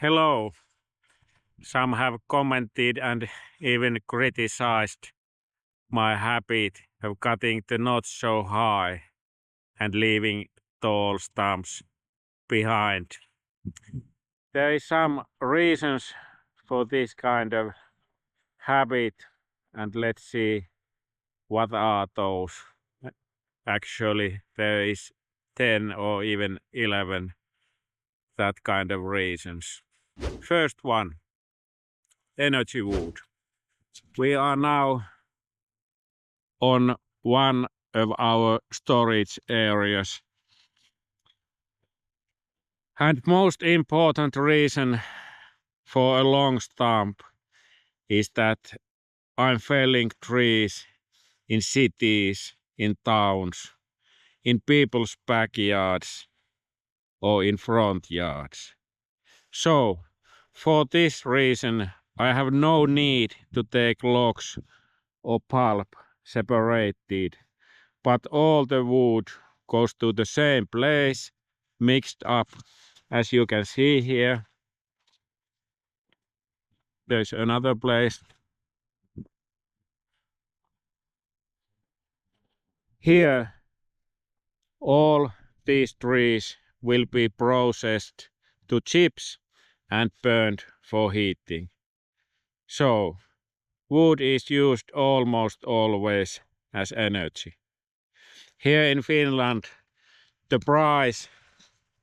Hello. Some have commented and even criticized my habit of cutting the not so high and leaving tall stumps behind. There is some reasons for this kind of habit, and let's see what are those. Actually, there is 10 or even 11 that kind of reasons. First one, energy wood. We are now on one of our storage areas. And most important reason for a long stump is that I'm felling trees in cities, in towns, in people's backyards or in front yards. So, for this reason, I have no need to take logs or pulp separated, but all the wood goes to the same place, mixed up, as you can see here. There's another place. Here, all these trees will be processed to chips and burned for heating. So, wood is used almost always as energy. Here in Finland, the price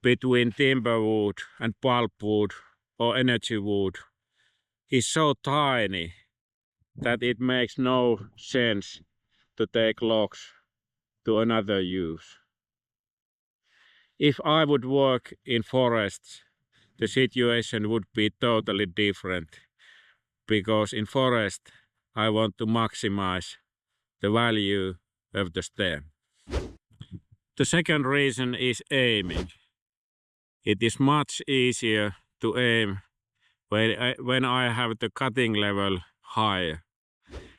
between timber wood and pulpwood or energy wood is so tiny that it makes no sense to take logs to another use. If I would work in forests, the situation would be totally different, because in forest I want to maximize the value of the stem. The second reason is aiming. It is much easier to aim when I have the cutting level higher.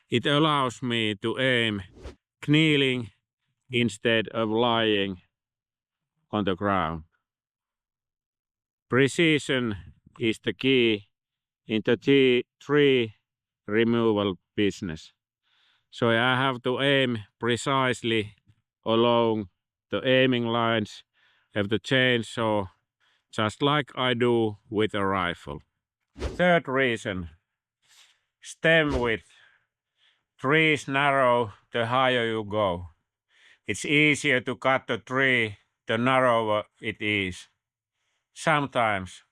It allows me to aim kneeling instead of lying on the ground. Precision is the key in the tree removal business. So I have to aim precisely along the aiming lines of the chainsaw, just like I do with a rifle. Third reason, stem width. Trees narrow the higher you go. It's easier to cut the tree the narrower it is. Sometimes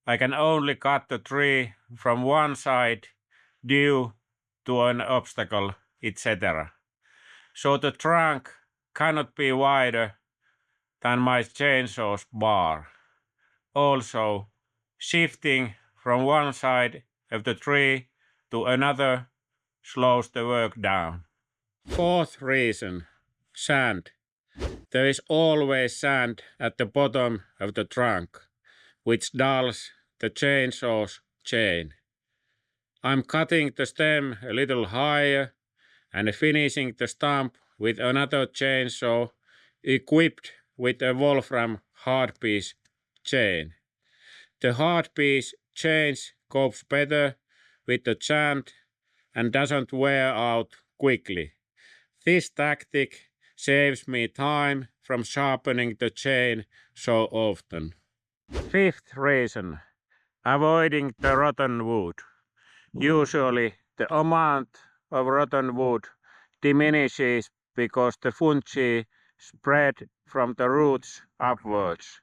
I can only cut the tree from one side due to an obstacle, etc. So the trunk cannot be wider than my chainsaw's bar. Also, shifting from one side of the tree to another slows the work down. Fourth reason, sand. There is always sand at the bottom of the trunk, which dulls the chainsaw's chain. I'm cutting the stem a little higher and finishing the stump with another chainsaw equipped with a Wolfram hardpiece chain. The hardpiece chain copes better with the sand and doesn't wear out quickly. This tactic saves me time from sharpening the chain so often. Fifth reason, avoiding the rotten wood. Usually the amount of rotten wood diminishes because the fungi spread from the roots upwards.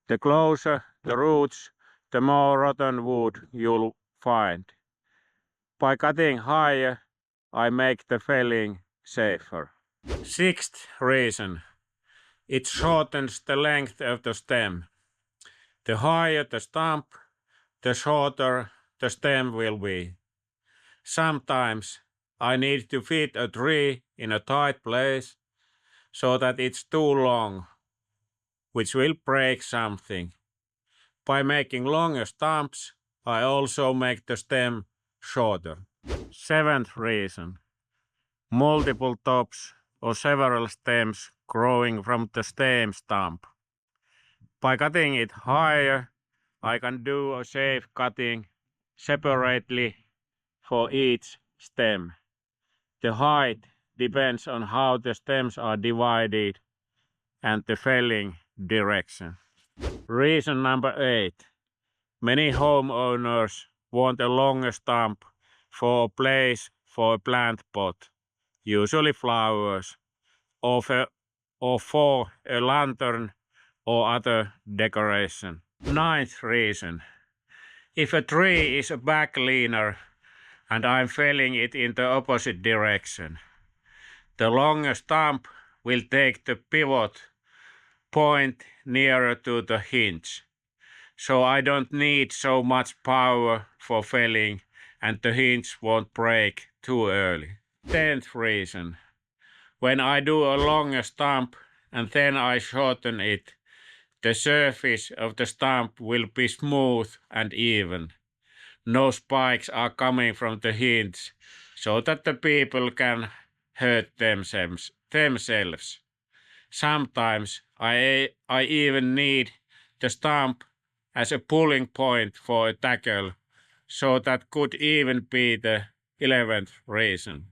The closer the roots, the more rotten wood you'll find. By cutting higher, I make the felling safer. Sixth reason, it shortens the length of the stem. The higher the stump, the shorter the stem will be. Sometimes I need to fit a tree in a tight place so that it's too long, which will break something. By making longer stumps, I also make the stem shorter. Seventh reason, multiple tops or several stems growing from the same stump. By cutting it higher, I can do a safe cutting separately for each stem. The height depends on how the stems are divided and the felling direction. Reason number 8. Many homeowners want a longer stump for a place for a plant pot, usually flowers, or for a lantern or other decoration. 9th reason. If a tree is a back leaner and I'm felling it in the opposite direction, the longer stump will take the pivot point nearer to the hinge, so I don't need so much power for felling and the hinge won't break too early. 10th reason. When I do a longer stump and then I shorten it, the surface of the stump will be smooth and even. No spikes are coming from the hinge, so that the people can hurt themselves. Sometimes I even need the stump as a pulling point for a tackle, so that could even be the 11th reason.